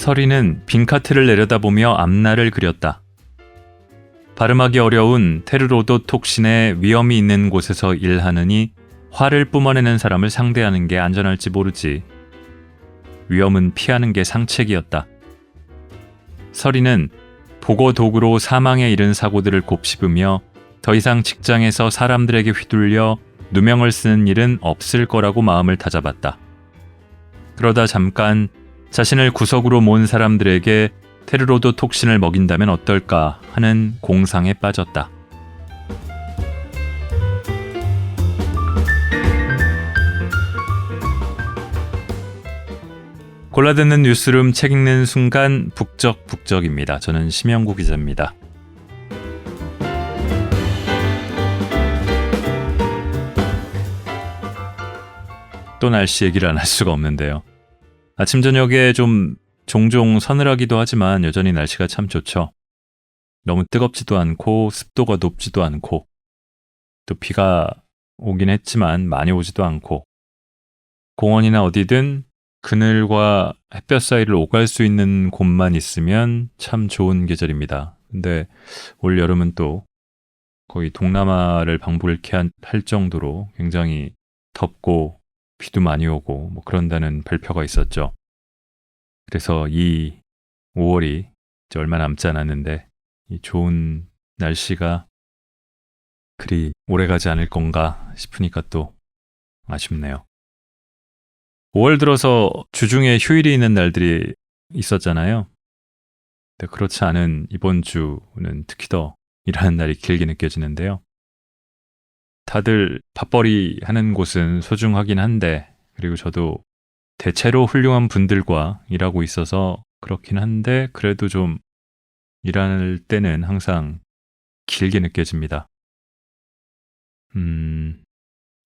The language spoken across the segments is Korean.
서리는 빈카트를 내려다보며 앞날을 그렸다. 발음하기 어려운 테르로도톡신의 위험이 있는 곳에서 일하느니 화를 뿜어내는 사람을 상대하는 게 안전할지 모르지. 위험은 피하는 게 상책이었다. 서리는 보고 도구로 사망에 이른 사고들을 곱씹으며 더 이상 직장에서 사람들에게 휘둘려 누명을 쓰는 일은 없을 거라고 마음을 다잡았다. 그러다 잠깐 자신을 구석으로 모은 사람들에게 테르로도톡신을 먹인다면 어떨까 하는 공상에 빠졌다. 골라듣는 뉴스룸 책 읽는 순간 북적북적입니다. 저는 심영구 기자입니다. 또 날씨 얘기를 안 할 수가 없는데요. 아침 저녁에 좀 종종 서늘하기도 하지만 여전히 날씨가 참 좋죠. 너무 뜨겁지도 않고 습도가 높지도 않고 또 비가 오긴 했지만 많이 오지도 않고 공원이나 어디든 그늘과 햇볕 사이를 오갈 수 있는 곳만 있으면 참 좋은 계절입니다. 근데 올 여름은 또 거의 동남아를 방불케 할 정도로 굉장히 덥고 비도 많이 오고 뭐 그런다는 발표가 있었죠. 그래서 이 5월이 이제 얼마 남지 않았는데 이 좋은 날씨가 그리 오래가지 않을 건가 싶으니까 또 아쉽네요. 5월 들어서 주중에 휴일이 있는 날들이 있었잖아요. 근데 그렇지 않은 이번 주는 특히 더 일하는 날이 길게 느껴지는데요. 다들 밥벌이 하는 곳은 소중하긴 한데 그리고 저도 대체로 훌륭한 분들과 일하고 있어서 그렇긴 한데 그래도 좀 일할 때는 항상 길게 느껴집니다.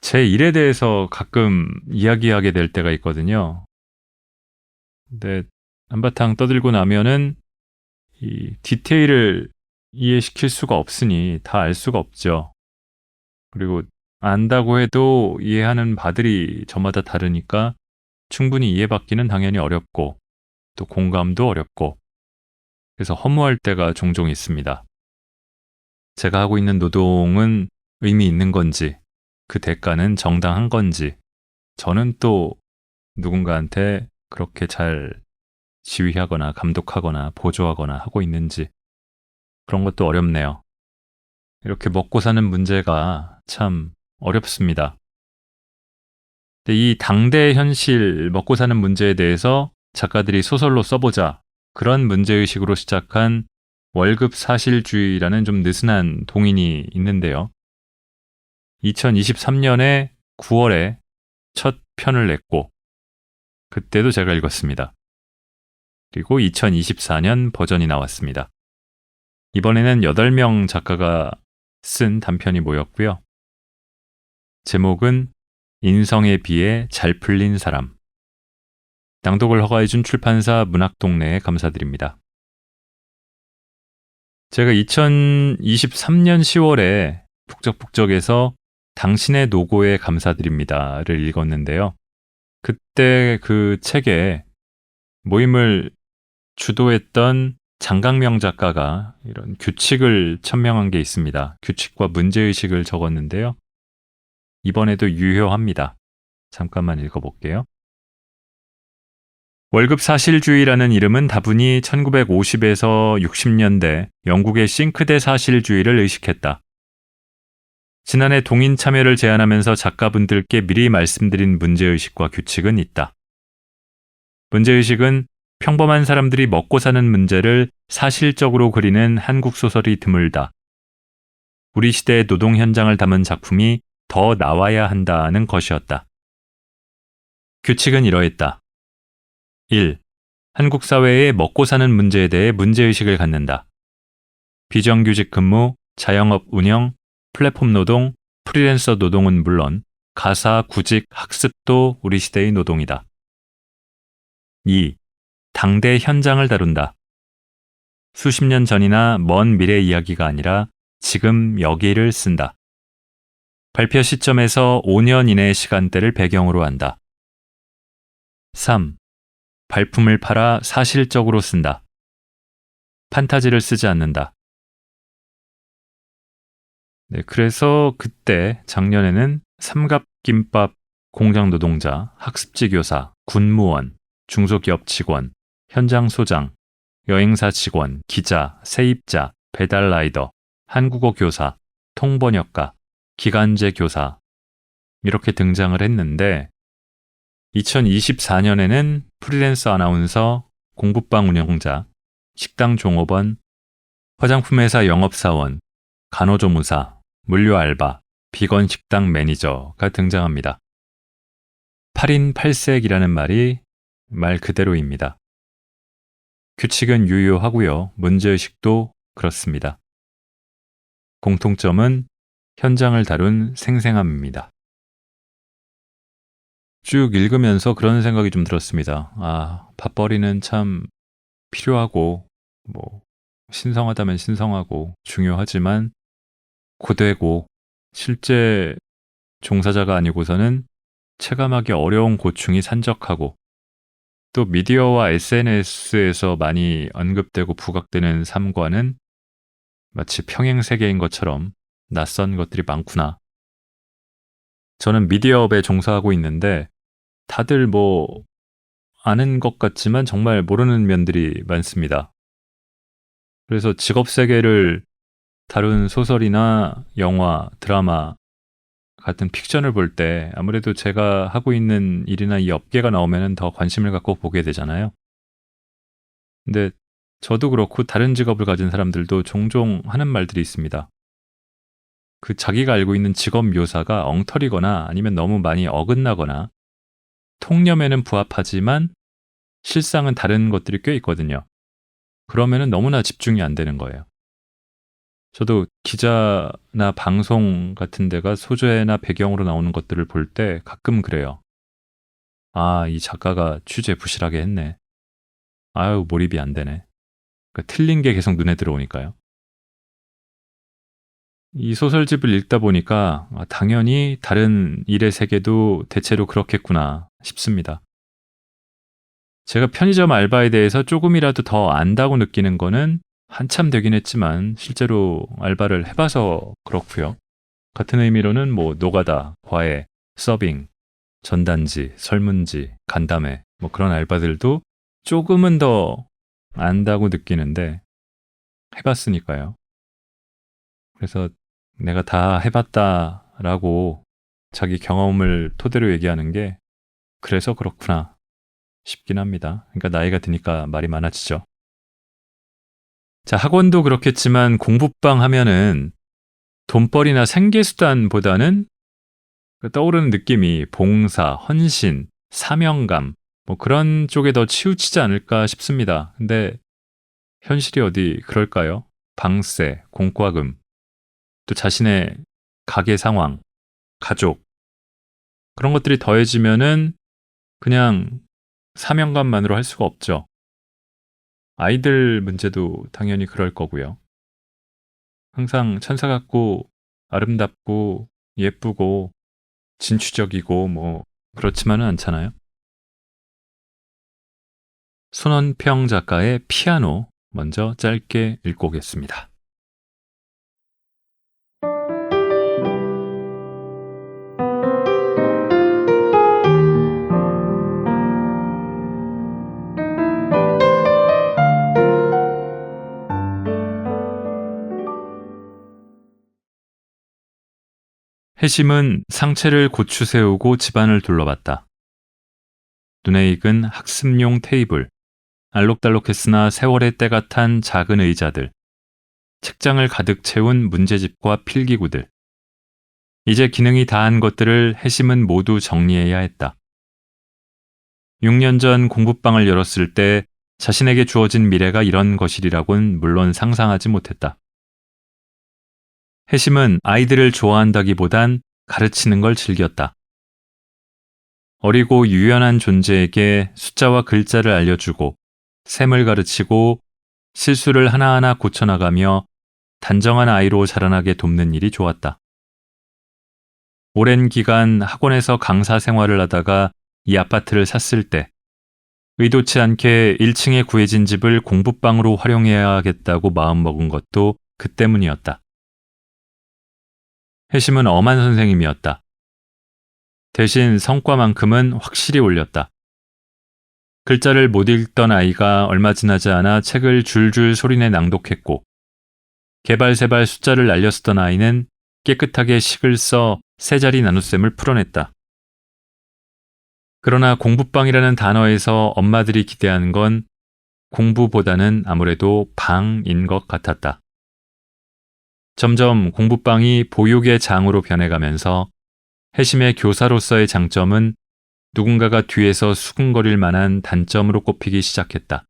제 일에 대해서 가끔 이야기하게 될 때가 있거든요. 근데 한바탕 떠들고 나면은 이 디테일을 이해시킬 수가 없으니 다 알 수가 없죠. 그리고 안다고 해도 이해하는 바들이 저마다 다르니까 충분히 이해받기는 당연히 어렵고 또 공감도 어렵고 그래서 허무할 때가 종종 있습니다. 제가 하고 있는 노동은 의미 있는 건지 그 대가는 정당한 건지 저는 또 누군가한테 그렇게 잘 지휘하거나 감독하거나 보조하거나 하고 있는지 그런 것도 어렵네요. 이렇게 먹고 사는 문제가 참 어렵습니다. 근데 이 당대 현실 먹고 사는 문제에 대해서 작가들이 소설로 써보자 그런 문제의식으로 시작한 월급 사실주의라는 좀 느슨한 동인이 있는데요. 2023년에 9월에 첫 편을 냈고 그때도 제가 읽었습니다. 그리고 2024년 버전이 나왔습니다. 이번에는 8명 작가가 쓴 단편이 모였고요. 제목은 인성에 비해 잘 풀린 사람. 낭독을 허가해준 출판사 문학동네에 감사드립니다. 제가 2023년 10월에 북적북적에서 당신의 노고에 감사드립니다를 읽었는데요. 그때 그 책에 모임을 주도했던 장강명 작가가 이런 규칙을 천명한 게 있습니다. 규칙과 문제의식을 적었는데요. 이번에도 유효합니다. 잠깐만 읽어볼게요. 월급 사실주의라는 이름은 다분히 1950에서 60년대 영국의 싱크대 사실주의를 의식했다. 지난해 동인 참여를 제안하면서 작가분들께 미리 말씀드린 문제의식과 규칙은 있다. 문제의식은 평범한 사람들이 먹고 사는 문제를 사실적으로 그리는 한국 소설이 드물다. 우리 시대의 노동 현장을 담은 작품이 더 나와야 한다는 것이었다. 규칙은 이러했다. 1. 한국 사회의 먹고 사는 문제에 대해 문제의식을 갖는다. 비정규직 근무, 자영업 운영, 플랫폼 노동, 프리랜서 노동은 물론 가사, 구직, 학습도 우리 시대의 노동이다. 2. 당대 현장을 다룬다. 수십 년 전이나 먼 미래 이야기가 아니라 지금 여기를 쓴다. 발표 시점에서 5년 이내의 시간대를 배경으로 한다. 3. 발품을 팔아 사실적으로 쓴다. 판타지를 쓰지 않는다. 네, 그래서 그때 작년에는 삼갑김밥 공장 노동자, 학습지 교사, 군무원, 중소기업 직원, 현장 소장, 여행사 직원, 기자, 세입자, 배달 라이더, 한국어 교사, 통번역가, 기간제 교사 이렇게 등장을 했는데 2024년에는 프리랜서 아나운서, 공부방 운영자, 식당 종업원, 화장품 회사 영업사원, 간호조무사, 물류 알바, 비건 식당 매니저가 등장합니다. 8인 8색이라는 말이 말 그대로입니다. 규칙은 유효하고요. 문제의식도 그렇습니다. 공통점은 현장을 다룬 생생함입니다. 쭉 읽으면서 그런 생각이 좀 들었습니다. 밥벌이는 참 필요하고 신성하다면 신성하고 중요하지만 고되고 실제 종사자가 아니고서는 체감하기 어려운 고충이 산적하고 또 미디어와 SNS에서 많이 언급되고 부각되는 삶과는 마치 평행세계인 것처럼 낯선 것들이 많구나. 저는 미디어업에 종사하고 있는데 다들 아는 것 같지만 정말 모르는 면들이 많습니다. 그래서 직업 세계를 다룬 소설이나 영화, 드라마 같은 픽션을 볼 때 아무래도 제가 하고 있는 일이나 이 업계가 나오면 더 관심을 갖고 보게 되잖아요. 근데 저도 그렇고 다른 직업을 가진 사람들도 종종 하는 말들이 있습니다. 그 자기가 알고 있는 직업 묘사가 엉터리거나 아니면 너무 많이 어긋나거나 통념에는 부합하지만 실상은 다른 것들이 꽤 있거든요. 그러면은 너무나 집중이 안 되는 거예요. 저도 기자나 방송 같은 데가 소재나 배경으로 나오는 것들을 볼 때 가끔 그래요. 이 작가가 취재 부실하게 했네. 몰입이 안 되네. 그러니까 틀린 게 계속 눈에 들어오니까요. 이 소설집을 읽다 보니까 당연히 다른 일의 세계도 대체로 그렇겠구나 싶습니다. 제가 편의점 알바에 대해서 조금이라도 더 안다고 느끼는 거는 한참 되긴 했지만 실제로 알바를 해봐서 그렇고요. 같은 의미로는 노가다, 과외, 서빙, 전단지, 설문지, 간담회 그런 알바들도 조금은 더 안다고 느끼는데 해봤으니까요. 그래서 내가 다 해봤다라고 자기 경험을 토대로 얘기하는 게 그래서 그렇구나 싶긴 합니다. 그러니까 나이가 드니까 말이 많아지죠. 자, 학원도 그렇겠지만 공부방 하면은 돈벌이나 생계수단보다는 떠오르는 느낌이 봉사, 헌신, 사명감 그런 쪽에 더 치우치지 않을까 싶습니다. 근데 현실이 어디 그럴까요? 방세, 공과금, 또 자신의 가계 상황, 가족 그런 것들이 더해지면은 그냥 사명감만으로 할 수가 없죠. 아이들 문제도 당연히 그럴 거고요. 항상 천사 같고 아름답고 예쁘고 진취적이고 그렇지만은 않잖아요. 손원평 작가의 피아노 먼저 짧게 읽고 오겠습니다. 해심은 상체를 고추 세우고 집안을 둘러봤다. 눈에 익은 학습용 테이블, 알록달록했으나 세월의 때가 탄 작은 의자들, 책장을 가득 채운 문제집과 필기구들. 이제 기능이 다한 것들을 해심은 모두 정리해야 했다. 6년 전 공부방을 열었을 때 자신에게 주어진 미래가 이런 것이리라곤 물론 상상하지 못했다. 해심은 아이들을 좋아한다기보단 가르치는 걸 즐겼다. 어리고 유연한 존재에게 숫자와 글자를 알려주고 셈을 가르치고 실수를 하나하나 고쳐나가며 단정한 아이로 자라나게 돕는 일이 좋았다. 오랜 기간 학원에서 강사 생활을 하다가 이 아파트를 샀을 때 의도치 않게 1층에 구해진 집을 공부방으로 활용해야겠다고 마음먹은 것도 그 때문이었다. 해심은 엄한 선생님이었다. 대신 성과만큼은 확실히 올렸다. 글자를 못 읽던 아이가 얼마 지나지 않아 책을 줄줄 소리내 낭독했고, 개발세발 숫자를 날려쓰던 아이는 깨끗하게 식을 써 세 자리 나눗셈을 풀어냈다. 그러나 공부방이라는 단어에서 엄마들이 기대하는 건 공부보다는 아무래도 방인 것 같았다. 점점 공부방이 보육의 장으로 변해가면서 해심의 교사로서의 장점은 누군가가 뒤에서 수군거릴 만한 단점으로 꼽히기 시작했다.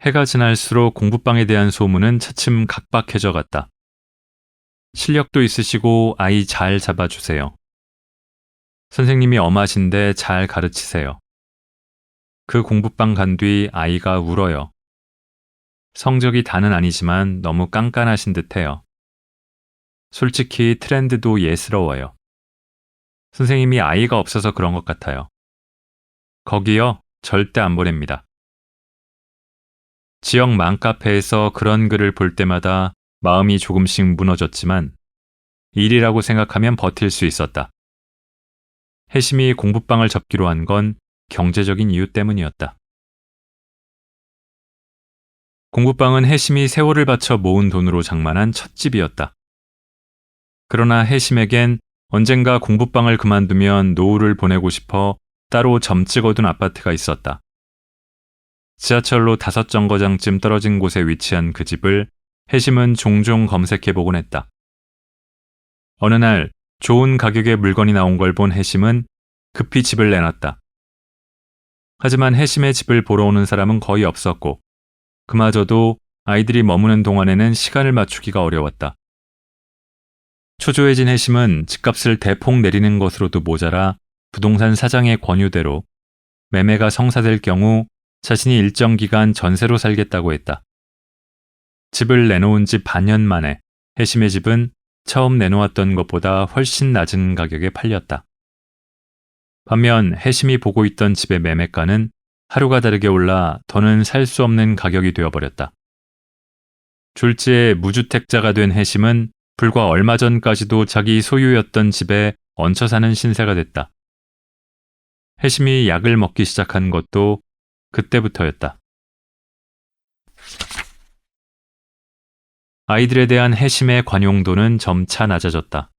해가 지날수록 공부방에 대한 소문은 차츰 각박해져 갔다. 실력도 있으시고 아이 잘 잡아주세요. 선생님이 엄하신데 잘 가르치세요. 그 공부방 간 뒤 아이가 울어요. 성적이 다는 아니지만 너무 깐깐하신 듯해요. 솔직히 트렌드도 예스러워요. 선생님이 아이가 없어서 그런 것 같아요. 거기요, 절대 안 보냅니다. 지역 맘카페에서 그런 글을 볼 때마다 마음이 조금씩 무너졌지만 일이라고 생각하면 버틸 수 있었다. 해심이 공부방을 접기로 한 건 경제적인 이유 때문이었다. 공부방은 해심이 세월을 바쳐 모은 돈으로 장만한 첫 집이었다. 그러나 해심에겐 언젠가 공부방을 그만두면 노후를 보내고 싶어 따로 점 찍어둔 아파트가 있었다. 지하철로 5정거장쯤 떨어진 곳에 위치한 그 집을 해심은 종종 검색해보곤 했다. 어느 날 좋은 가격의 물건이 나온 걸 본 해심은 급히 집을 내놨다. 하지만 해심의 집을 보러 오는 사람은 거의 없었고 그마저도 아이들이 머무는 동안에는 시간을 맞추기가 어려웠다. 초조해진 해심은 집값을 대폭 내리는 것으로도 모자라 부동산 사장의 권유대로 매매가 성사될 경우 자신이 일정 기간 전세로 살겠다고 했다. 집을 내놓은 지 반년 만에 해심의 집은 처음 내놓았던 것보다 훨씬 낮은 가격에 팔렸다. 반면 해심이 보고 있던 집의 매매가는 하루가 다르게 올라 더는 살 수 없는 가격이 되어버렸다. 졸지에 무주택자가 된 해심은 불과 얼마 전까지도 자기 소유였던 집에 얹혀 사는 신세가 됐다. 해심이 약을 먹기 시작한 것도 그때부터였다. 아이들에 대한 해심의 관용도는 점차 낮아졌다.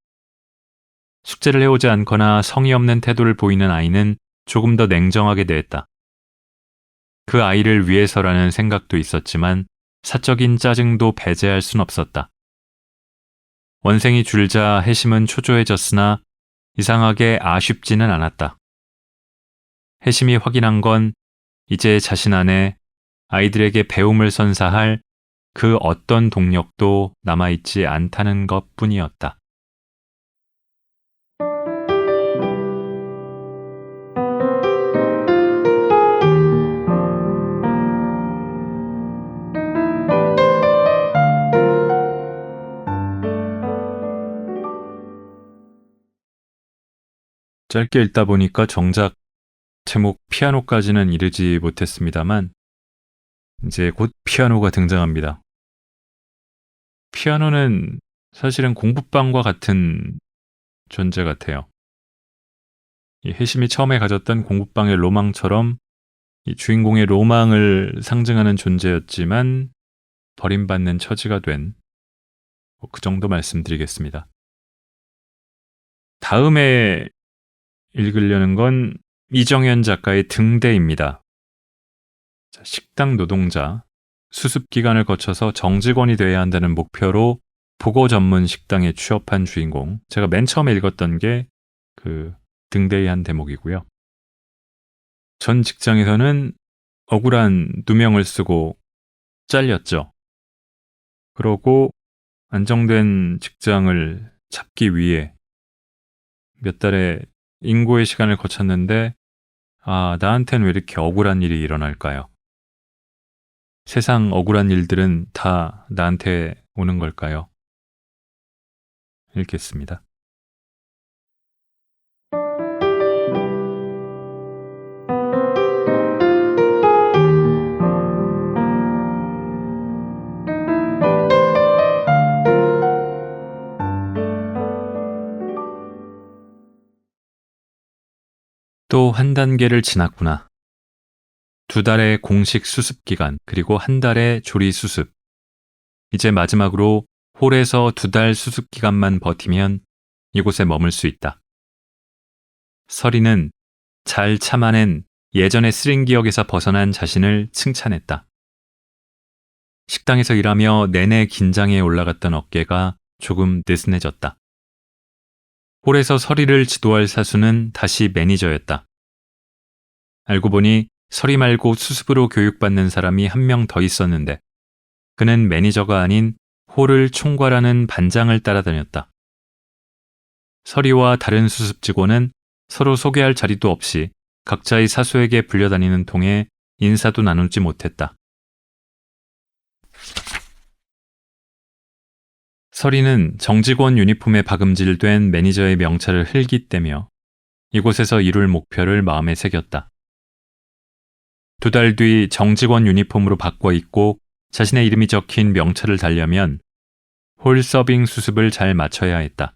숙제를 해오지 않거나 성의 없는 태도를 보이는 아이는 조금 더 냉정하게 대했다. 그 아이를 위해서라는 생각도 있었지만 사적인 짜증도 배제할 순 없었다. 원생이 줄자 해심은 초조해졌으나 이상하게 아쉽지는 않았다. 해심이 확인한 건 이제 자신 안에 아이들에게 배움을 선사할 그 어떤 동력도 남아있지 않다는 것뿐이었다. 짧게 읽다 보니까 정작 제목 피아노까지는 이르지 못했습니다만 이제 곧 피아노가 등장합니다. 피아노는 사실은 공부방과 같은 존재 같아요. 이 해심이 처음에 가졌던 공부방의 로망처럼 이 주인공의 로망을 상징하는 존재였지만 버림받는 처지가 된 그 정도 말씀드리겠습니다. 다음에 읽으려는 건 이정현 작가의 등대입니다. 식당 노동자, 수습 기간을 거쳐서 정직원이 되어야 한다는 목표로 보고 전문 식당에 취업한 주인공. 제가 맨 처음에 읽었던 게 그 등대의 한 대목이고요. 전 직장에서는 억울한 누명을 쓰고 잘렸죠. 그러고 안정된 직장을 잡기 위해 몇 달의 인고의 시간을 거쳤는데 나한테는 왜 이렇게 억울한 일이 일어날까요? 세상 억울한 일들은 다 나한테 오는 걸까요? 읽겠습니다. 또 한 단계를 지났구나. 2달의 공식 수습 기간, 그리고 한 달의 조리 수습. 이제 마지막으로 홀에서 2달 수습 기간만 버티면 이곳에 머물 수 있다. 서리는 잘 참아낸 예전의 쓰린 기억에서 벗어난 자신을 칭찬했다. 식당에서 일하며 내내 긴장해 올라갔던 어깨가 조금 느슨해졌다. 홀에서 서리를 지도할 사수는 다시 매니저였다. 알고 보니 서리 말고 수습으로 교육받는 사람이 한 명 더 있었는데 그는 매니저가 아닌 홀을 총괄하는 반장을 따라다녔다. 서리와 다른 수습 직원은 서로 소개할 자리도 없이 각자의 사수에게 불려다니는 통에 인사도 나누지 못했다. 서리는 정직원 유니폼에 박음질된 매니저의 명찰을 흘깃대며 이곳에서 이룰 목표를 마음에 새겼다. 2달 뒤 정직원 유니폼으로 바꿔 입고 자신의 이름이 적힌 명찰을 달려면 홀 서빙 수습을 잘 마쳐야 했다.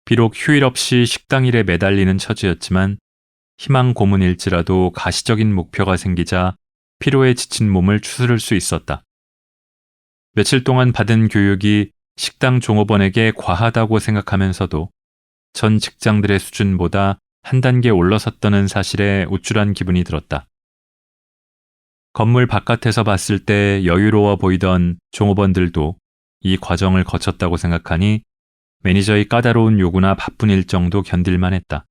비록 휴일 없이 식당 일에 매달리는 처지였지만 희망 고문일지라도 가시적인 목표가 생기자 피로에 지친 몸을 추스를 수 있었다. 며칠 동안 받은 교육이 식당 종업원에게 과하다고 생각하면서도 전 직장들의 수준보다 한 단계 올라섰다는 사실에 우쭐한 기분이 들었다. 건물 바깥에서 봤을 때 여유로워 보이던 종업원들도 이 과정을 거쳤다고 생각하니 매니저의 까다로운 요구나 바쁜 일정도 견딜만 했다.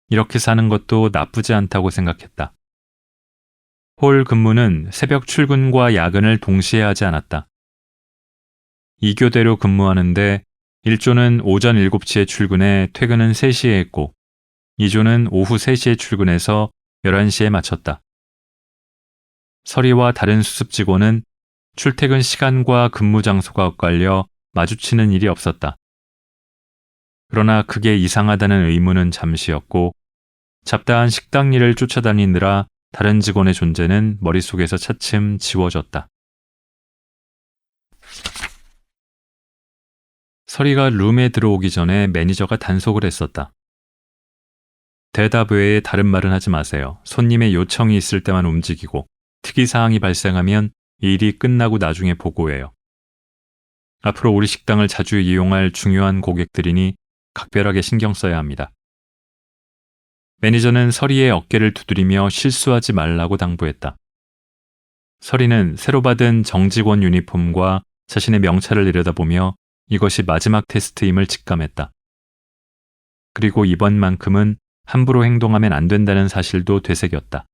이렇게 사는 것도 나쁘지 않다고 생각했다. 홀 근무는 새벽 출근과 야근을 동시에 하지 않았다. 2교대로 근무하는데 1조는 오전 7시에 출근해 퇴근은 3시에 했고 2조는 오후 3시에 출근해서 11시에 마쳤다. 서리와 다른 수습 직원은 출퇴근 시간과 근무 장소가 엇갈려 마주치는 일이 없었다. 그러나 그게 이상하다는 의문은 잠시였고 잡다한 식당 일을 쫓아다니느라 다른 직원의 존재는 머릿속에서 차츰 지워졌다. 서리가 룸에 들어오기 전에 매니저가 단속을 했었다. 대답 외에 다른 말은 하지 마세요. 손님의 요청이 있을 때만 움직이고 특이사항이 발생하면 일이 끝나고 나중에 보고해요. 앞으로 우리 식당을 자주 이용할 중요한 고객들이니 각별하게 신경 써야 합니다. 매니저는 서리의 어깨를 두드리며 실수하지 말라고 당부했다. 서리는 새로 받은 정직원 유니폼과 자신의 명찰을 내려다보며 이것이 마지막 테스트임을 직감했다. 그리고 이번만큼은 함부로 행동하면 안 된다는 사실도 되새겼다.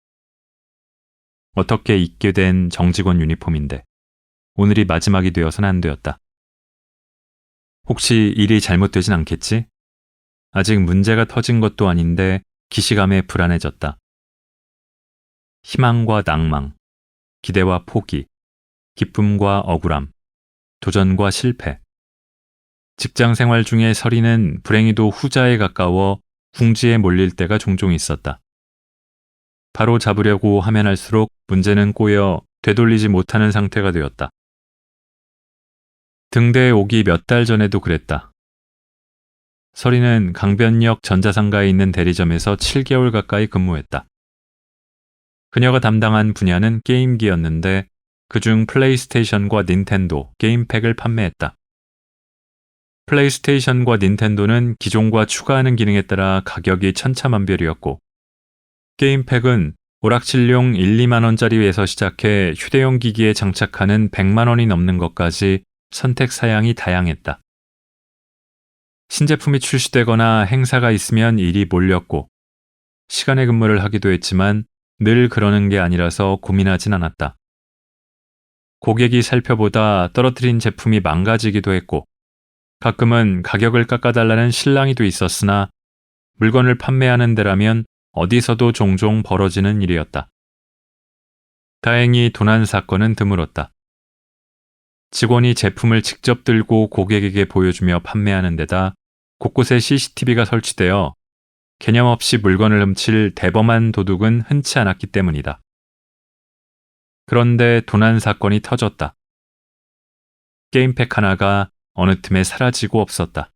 어떻게 입게 된 정직원 유니폼인데 오늘이 마지막이 되어서는 안 되었다. 혹시 일이 잘못되진 않겠지? 아직 문제가 터진 것도 아닌데 기시감에 불안해졌다. 희망과 낭망, 기대와 포기, 기쁨과 억울함, 도전과 실패. 직장 생활 중에 서리는 불행히도 후자에 가까워 궁지에 몰릴 때가 종종 있었다. 바로 잡으려고 하면 할수록 문제는 꼬여 되돌리지 못하는 상태가 되었다. 등대에 오기 몇 달 전에도 그랬다. 서리는 강변역 전자상가에 있는 대리점에서 7개월 가까이 근무했다. 그녀가 담당한 분야는 게임기였는데 그중 플레이스테이션과 닌텐도, 게임팩을 판매했다. 플레이스테이션과 닌텐도는 기종과 추가하는 기능에 따라 가격이 천차만별이었고 게임팩은 오락실용 1, 2만 원짜리에서 시작해 휴대용 기기에 장착하는 100만 원이 넘는 것까지 선택 사양이 다양했다. 신제품이 출시되거나 행사가 있으면 일이 몰렸고 시간에 근무를 하기도 했지만 늘 그러는 게 아니라서 고민하진 않았다. 고객이 살펴보다 떨어뜨린 제품이 망가지기도 했고 가끔은 가격을 깎아달라는 실랑이도 있었으나 물건을 판매하는 데라면 어디서도 종종 벌어지는 일이었다. 다행히 도난 사건은 드물었다. 직원이 제품을 직접 들고 고객에게 보여주며 판매하는 데다 곳곳에 CCTV가 설치되어 개념 없이 물건을 훔칠 대범한 도둑은 흔치 않았기 때문이다. 그런데 도난 사건이 터졌다. 게임팩 하나가 어느 틈에 사라지고 없었다.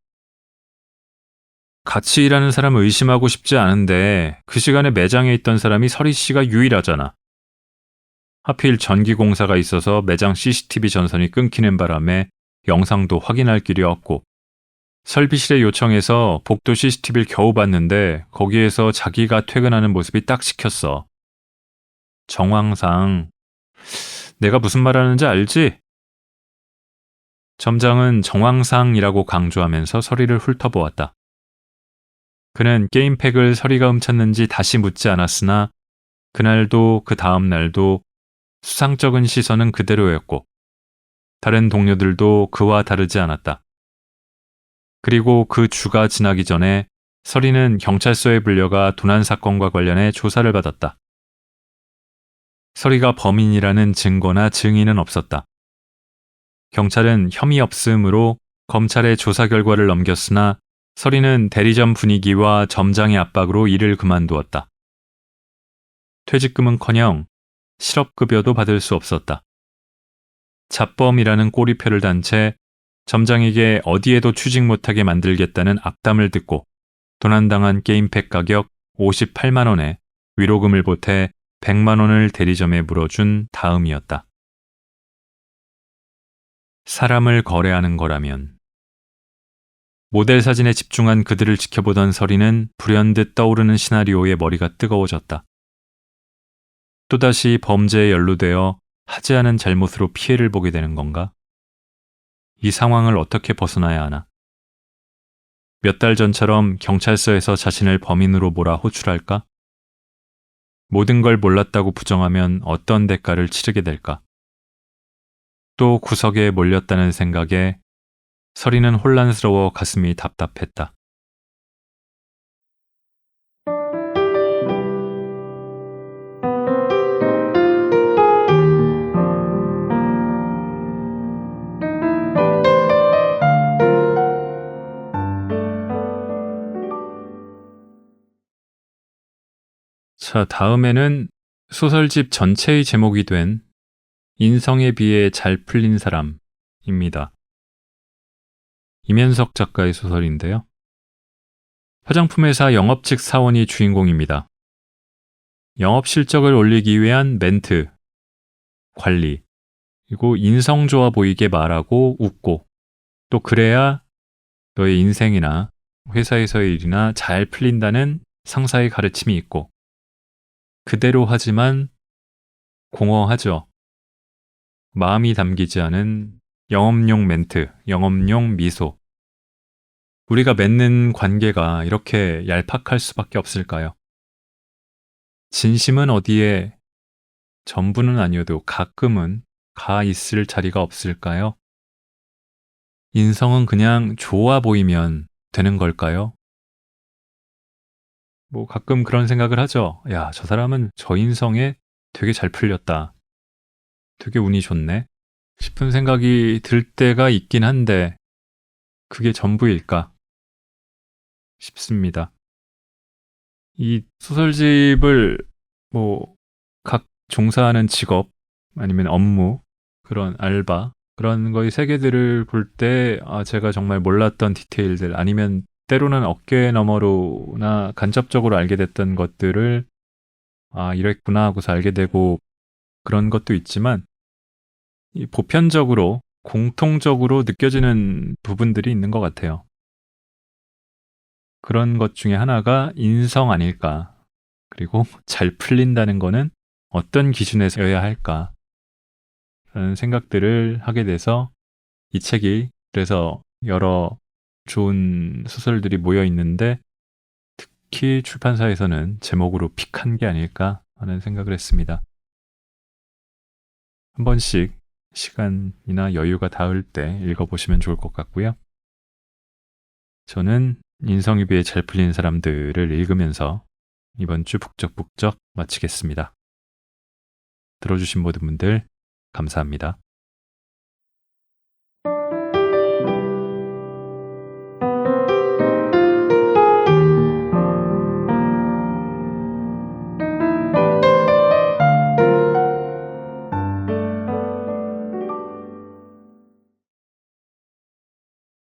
같이 일하는 사람을 의심하고 싶지 않은데 그 시간에 매장에 있던 사람이 서리 씨가 유일하잖아. 하필 전기공사가 있어서 매장 CCTV 전선이 끊기는 바람에 영상도 확인할 길이 없고 설비실에 요청해서 복도 CCTV를 겨우 봤는데 거기에서 자기가 퇴근하는 모습이 딱 찍혔어. 정황상 내가 무슨 말하는지 알지? 점장은 정황상이라고 강조하면서 서리를 훑어보았다. 그는 게임팩을 서리가 훔쳤는지 다시 묻지 않았으나 그날도 그 다음 날도 수상쩍은 시선은 그대로였고 다른 동료들도 그와 다르지 않았다. 그리고 그 주가 지나기 전에 서리는 경찰서에 불려가 도난 사건과 관련해 조사를 받았다. 서리가 범인이라는 증거나 증인은 없었다. 경찰은 혐의 없음으로 검찰에 조사 결과를 넘겼으나 서리는 대리점 분위기와 점장의 압박으로 일을 그만두었다. 퇴직금은커녕 실업급여도 받을 수 없었다. 잡범이라는 꼬리표를 단 채 점장에게 어디에도 취직 못하게 만들겠다는 악담을 듣고 도난당한 게임팩 가격 58만 원에 위로금을 보태 100만 원을 대리점에 물어준 다음이었다. 사람을 거래하는 거라면 모델 사진에 집중한 그들을 지켜보던 서리는 불현듯 떠오르는 시나리오에 머리가 뜨거워졌다. 또다시 범죄에 연루되어 하지 않은 잘못으로 피해를 보게 되는 건가? 이 상황을 어떻게 벗어나야 하나? 몇 달 전처럼 경찰서에서 자신을 범인으로 몰아 호출할까? 모든 걸 몰랐다고 부정하면 어떤 대가를 치르게 될까? 또 구석에 몰렸다는 생각에 서리는 혼란스러워 가슴이 답답했다. 자, 다음에는 소설집 전체의 제목이 된 인성에 비해 잘 풀린 사람입니다. 임현석 작가의 소설인데요. 화장품회사 영업직 사원이 주인공입니다. 영업 실적을 올리기 위한 멘트, 관리, 그리고 인성 좋아 보이게 말하고 웃고 또 그래야 너의 인생이나 회사에서의 일이나 잘 풀린다는 상사의 가르침이 있고 그대로 하지만 공허하죠. 마음이 담기지 않은 영업용 멘트, 영업용 미소. 우리가 맺는 관계가 이렇게 얄팍할 수밖에 없을까요? 진심은 어디에 전부는 아니어도 가끔은 가 있을 자리가 없을까요? 인성은 그냥 좋아 보이면 되는 걸까요? 뭐 가끔 그런 생각을 하죠. 야, 저 사람은 저 인성에 되게 잘 풀렸다. 되게 운이 좋네. 싶은 생각이 들 때가 있긴 한데 그게 전부일까 싶습니다. 이 소설집을 뭐 각 종사하는 직업 아니면 업무 그런 알바 그런 거의 세계들을 볼 때 제가 정말 몰랐던 디테일들 아니면 때로는 어깨 너머로나 간접적으로 알게 됐던 것들을 이랬구나 하고서 알게 되고 그런 것도 있지만 이 보편적으로 공통적으로 느껴지는 부분들이 있는 것 같아요. 그런 것 중에 하나가 인성 아닐까. 그리고 잘 풀린다는 거는 어떤 기준에서여야 할까. 라는 생각들을 하게 돼서 이 책이 그래서 여러 좋은 소설들이 모여 있는데 특히 출판사에서는 제목으로 픽한 게 아닐까 하는 생각을 했습니다. 한 번씩 시간이나 여유가 닿을 때 읽어보시면 좋을 것 같고요. 저는 인성이 비해 잘 풀린 사람들을 읽으면서 이번 주 북적북적 마치겠습니다. 들어주신 모든 분들 감사합니다.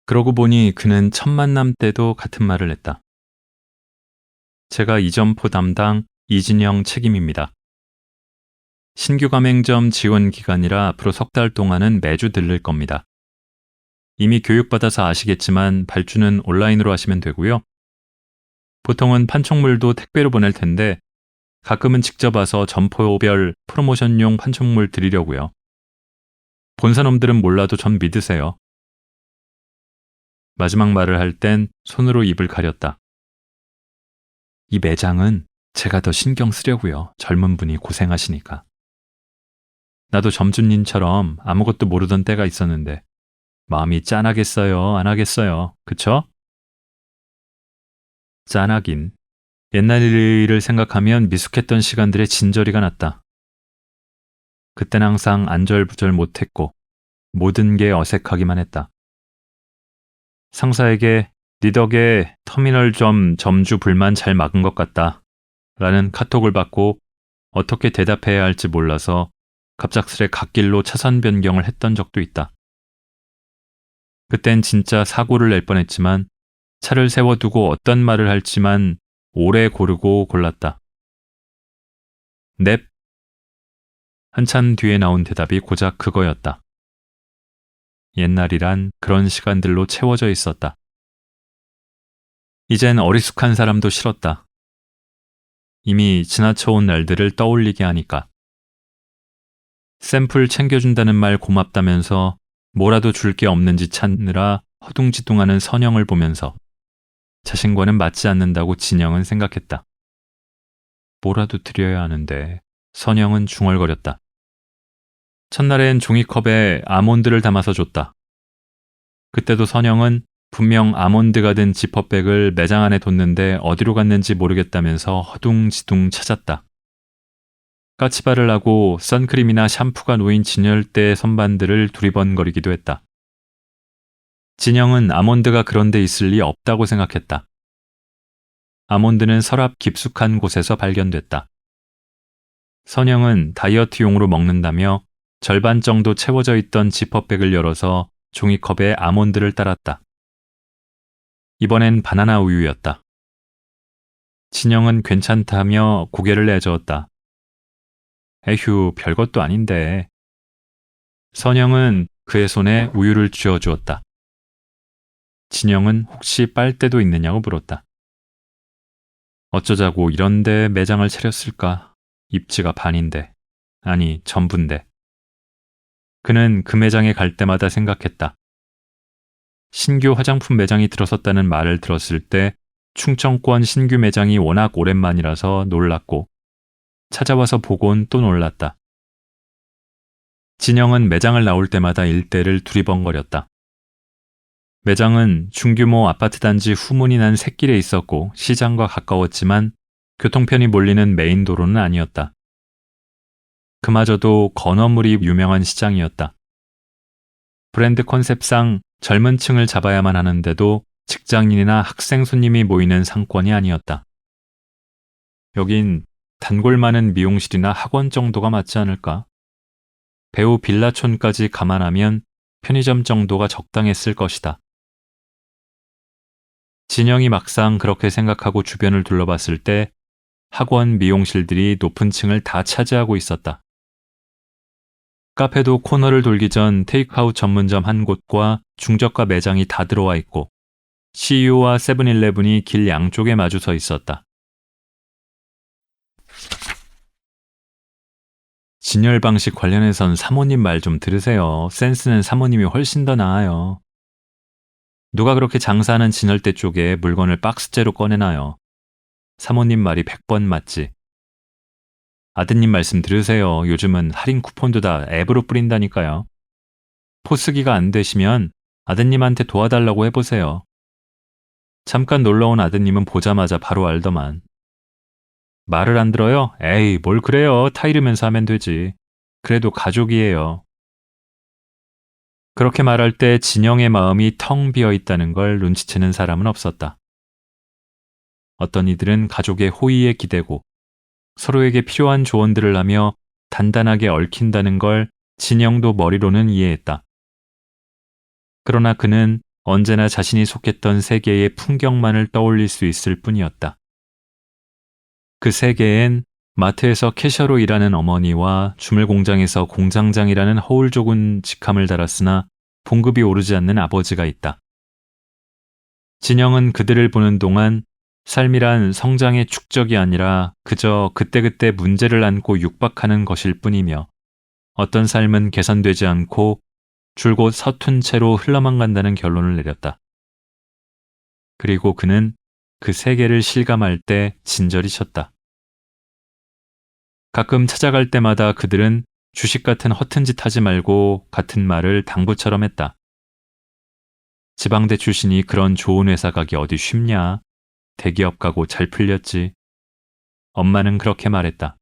그러고 보니 그는 첫 만남 때도 같은 말을 했다. 제가 이 점포 담당 이진영 책임입니다. 신규 가맹점 지원 기간이라 앞으로 석 달 동안은 매주 들를 겁니다. 이미 교육받아서 아시겠지만 발주는 온라인으로 하시면 되고요. 보통은 판촉물도 택배로 보낼 텐데 가끔은 직접 와서 점포별 프로모션용 판촉물 드리려고요. 본사놈들은 몰라도 전 믿으세요. 마지막 말을 할 땐 손으로 입을 가렸다. 이 매장은 제가 더 신경 쓰려고요. 젊은 분이 고생하시니까. 나도 점주님처럼 아무것도 모르던 때가 있었는데 마음이 짠하겠어요? 안 하겠어요? 그쵸? 짠하긴. 옛날 일을 생각하면 미숙했던 시간들의 진저리가 났다. 그땐 항상 안절부절 못했고 모든 게 어색하기만 했다. 상사에게 네 덕에 터미널 점주 불만 잘 막은 것 같다 라는 카톡을 받고 어떻게 대답해야 할지 몰라서 갑작스레 갓길로 차선 변경을 했던 적도 있다. 그땐 진짜 사고를 낼 뻔했지만 차를 세워두고 어떤 말을 할지만 오래 고르고 골랐다. 넵. 한참 뒤에 나온 대답이 고작 그거였다. 옛날이란 그런 시간들로 채워져 있었다. 이젠 어리숙한 사람도 싫었다. 이미 지나쳐온 날들을 떠올리게 하니까. 샘플 챙겨준다는 말 고맙다면서 뭐라도 줄 게 없는지 찾느라 허둥지둥하는 선영을 보면서 자신과는 맞지 않는다고 진영은 생각했다. 뭐라도 드려야 하는데 선영은 중얼거렸다. 첫날엔 종이컵에 아몬드를 담아서 줬다. 그때도 선영은 분명 아몬드가 든 지퍼백을 매장 안에 뒀는데 어디로 갔는지 모르겠다면서 허둥지둥 찾았다. 까치발을 하고 선크림이나 샴푸가 놓인 진열대 선반들을 두리번거리기도 했다. 진영은 아몬드가 그런 데 있을 리 없다고 생각했다. 아몬드는 서랍 깊숙한 곳에서 발견됐다. 선영은 다이어트용으로 먹는다며 절반 정도 채워져 있던 지퍼백을 열어서 종이컵에 아몬드를 따랐다. 이번엔 바나나 우유였다. 진영은 괜찮다며 고개를 내저었다. 에휴, 별것도 아닌데. 선영은 그의 손에 우유를 쥐어주었다. 진영은 혹시 빨대도 있느냐고 물었다. 어쩌자고 이런데 매장을 차렸을까? 입지가 반인데. 아니, 전부인데. 그는 그 매장에 갈 때마다 생각했다. 신규 화장품 매장이 들어섰다는 말을 들었을 때 충청권 신규 매장이 워낙 오랜만이라서 놀랐고 찾아와서 보곤 또 놀랐다. 진영은 매장을 나올 때마다 일대를 두리번거렸다. 매장은 중규모 아파트 단지 후문이 난 샛길에 있었고 시장과 가까웠지만 교통편이 몰리는 메인 도로는 아니었다. 그마저도 건어물이 유명한 시장이었다. 브랜드 컨셉상 젊은 층을 잡아야만 하는데도 직장인이나 학생 손님이 모이는 상권이 아니었다. 여긴 단골 많은 미용실이나 학원 정도가 맞지 않을까? 배우 빌라촌까지 감안하면 편의점 정도가 적당했을 것이다. 진영이 막상 그렇게 생각하고 주변을 둘러봤을 때 학원 미용실들이 높은 층을 다 차지하고 있었다. 카페도 코너를 돌기 전 테이크아웃 전문점 한 곳과 중저가 매장이 다 들어와 있고 CU와 세븐일레븐이 길 양쪽에 마주 서 있었다. 진열 방식 관련해선 사모님 말 좀 들으세요. 센스는 사모님이 훨씬 더 나아요. 누가 그렇게 장사하는 진열대 쪽에 물건을 박스째로 꺼내놔요. 사모님 말이 100번 맞지. 아드님 말씀 들으세요. 요즘은 할인 쿠폰도 다 앱으로 뿌린다니까요. 포스기가 안 되시면 아드님한테 도와달라고 해보세요. 잠깐 놀러온 아드님은 보자마자 바로 알더만. 말을 안 들어요? 에이, 뭘 그래요. 타이르면서 하면 되지. 그래도 가족이에요. 그렇게 말할 때 진영의 마음이 텅 비어 있다는 걸 눈치채는 사람은 없었다. 어떤 이들은 가족의 호의에 기대고 서로에게 필요한 조언들을 하며 단단하게 얽힌다는 걸 진영도 머리로는 이해했다. 그러나 그는 언제나 자신이 속했던 세계의 풍경만을 떠올릴 수 있을 뿐이었다. 그 세계엔 마트에서 캐셔로 일하는 어머니와 주물 공장에서 공장장이라는 허울 좁은 직함을 달았으나 봉급이 오르지 않는 아버지가 있다. 진영은 그들을 보는 동안 삶이란 성장의 축적이 아니라 그저 그때그때 문제를 안고 육박하는 것일 뿐이며 어떤 삶은 개선되지 않고 줄곧 서툰 채로 흘러만 간다는 결론을 내렸다. 그리고 그는 그 세계를 실감할 때 진저리 쳤다. 가끔 찾아갈 때마다 그들은 주식 같은 허튼 짓 하지 말고 같은 말을 당부처럼 했다. 지방대 출신이 그런 좋은 회사 가기 어디 쉽냐? 대기업 가고 잘 풀렸지. 엄마는 그렇게 말했다.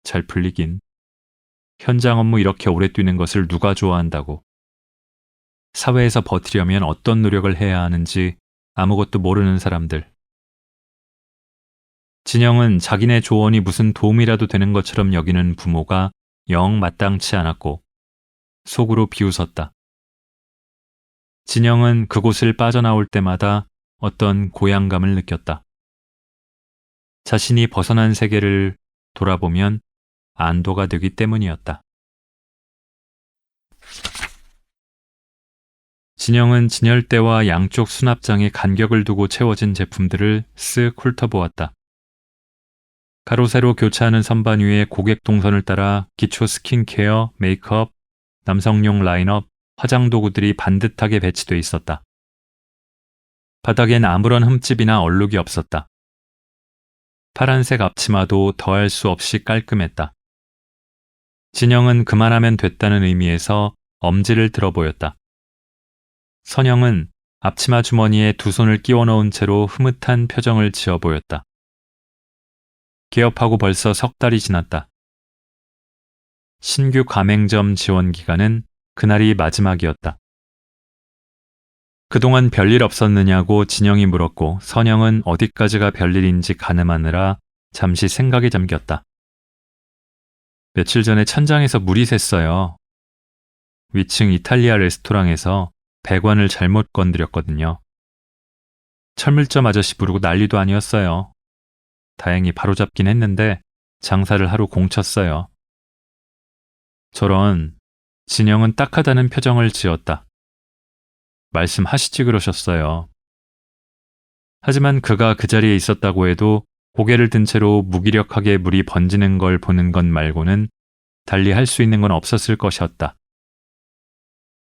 잘 풀리긴. 현장 업무 이렇게 오래 뛰는 것을 누가 좋아한다고. 사회에서 버티려면 어떤 노력을 해야 하는지 아무것도 모르는 사람들. 진영은 자기네 조언이 무슨 도움이라도 되는 것처럼 여기는 부모가 영 마땅치 않았고 속으로 비웃었다. 진영은 그곳을 빠져나올 때마다 어떤 고향감을 느꼈다. 자신이 벗어난 세계를 돌아보면 안도가 되기 때문이었다. 진영은 진열대와 양쪽 수납장에 간격을 두고 채워진 제품들을 쓱 훑어보았다. 가로세로 교차하는 선반 위에 고객 동선을 따라 기초 스킨케어, 메이크업, 남성용 라인업, 화장 도구들이 반듯하게 배치돼 있었다. 바닥엔 아무런 흠집이나 얼룩이 없었다. 파란색 앞치마도 더할 수 없이 깔끔했다. 진영은 그만하면 됐다는 의미에서 엄지를 들어 보였다. 선영은 앞치마 주머니에 두 손을 끼워 넣은 채로 흐뭇한 표정을 지어 보였다. 개업하고 벌써 석 달이 지났다. 신규 가맹점 지원 기간은 그날이 마지막이었다. 그동안 별일 없었느냐고 진영이 물었고 선영은 어디까지가 별일인지 가늠하느라 잠시 생각에 잠겼다. 며칠 전에 천장에서 물이 샜어요. 위층 이탈리아 레스토랑에서 배관을 잘못 건드렸거든요. 철물점 아저씨 부르고 난리도 아니었어요. 다행히 바로잡긴 했는데 장사를 하루 공쳤어요. 저런, 진영은 딱하다는 표정을 지었다. 말씀하시지 그러셨어요. 하지만 그가 그 자리에 있었다고 해도 고개를 든 채로 무기력하게 물이 번지는 걸 보는 것 말고는 달리 할 수 있는 건 없었을 것이었다.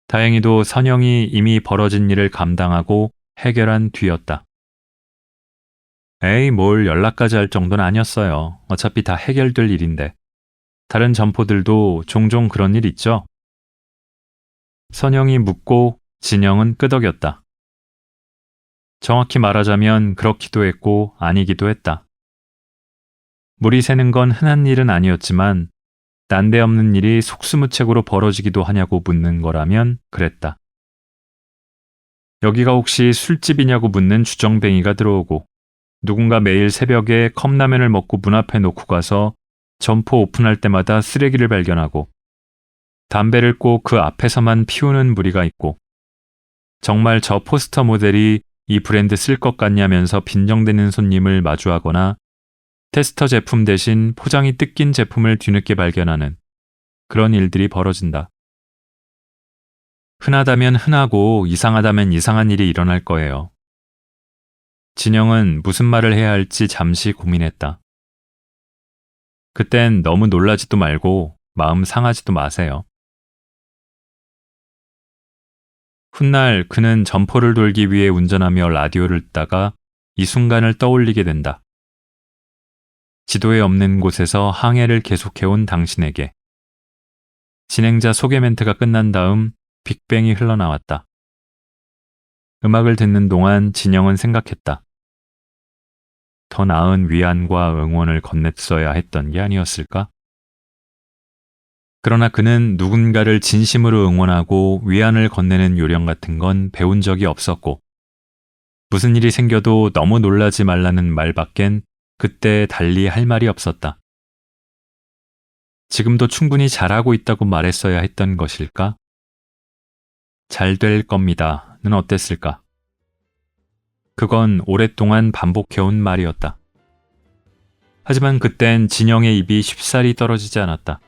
다행히도 선영이 이미 벌어진 일을 감당하고 해결한 뒤였다. 에이, 뭘 연락까지 할 정도는 아니었어요. 어차피 다 해결될 일인데. 다른 점포들도 종종 그런 일 있죠? 선영이 묻고 진영은 끄덕였다. 정확히 말하자면 그렇기도 했고 아니기도 했다. 물이 새는 건 흔한 일은 아니었지만 난데없는 일이 속수무책으로 벌어지기도 하냐고 묻는 거라면 그랬다. 여기가 혹시 술집이냐고 묻는 주정뱅이가 들어오고 누군가 매일 새벽에 컵라면을 먹고 문 앞에 놓고 가서 점포 오픈할 때마다 쓰레기를 발견하고 담배를 꼭 그 앞에서만 피우는 무리가 있고 정말 저 포스터 모델이 이 브랜드 쓸 것 같냐면서 빈정대는 손님을 마주하거나 테스터 제품 대신 포장이 뜯긴 제품을 뒤늦게 발견하는 그런 일들이 벌어진다. 흔하다면 흔하고 이상하다면 이상한 일이 일어날 거예요. 진영은 무슨 말을 해야 할지 잠시 고민했다. 그땐 너무 놀라지도 말고 마음 상하지도 마세요. 훗날 그는 점포를 돌기 위해 운전하며 라디오를 듣다가 이 순간을 떠올리게 된다. 지도에 없는 곳에서 항해를 계속해온 당신에게. 진행자 소개 멘트가 끝난 다음 빅뱅이 흘러나왔다. 음악을 듣는 동안 진영은 생각했다. 더 나은 위안과 응원을 건넸어야 했던 게 아니었을까? 그러나 그는 누군가를 진심으로 응원하고 위안을 건네는 요령 같은 건 배운 적이 없었고 무슨 일이 생겨도 너무 놀라지 말라는 말밖엔 그때 달리 할 말이 없었다. 지금도 충분히 잘하고 있다고 말했어야 했던 것일까? 잘 될 겁니다는 어땠을까? 그건 오랫동안 반복해온 말이었다. 하지만 그땐 진영의 입이 쉽사리 떨어지지 않았다.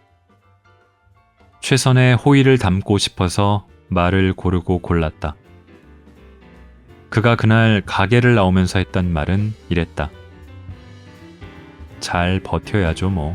최선의 호의를 담고 싶어서 말을 고르고 골랐다. 그가 그날 가게를 나오면서 했던 말은 이랬다. 잘 버텨야죠, 뭐.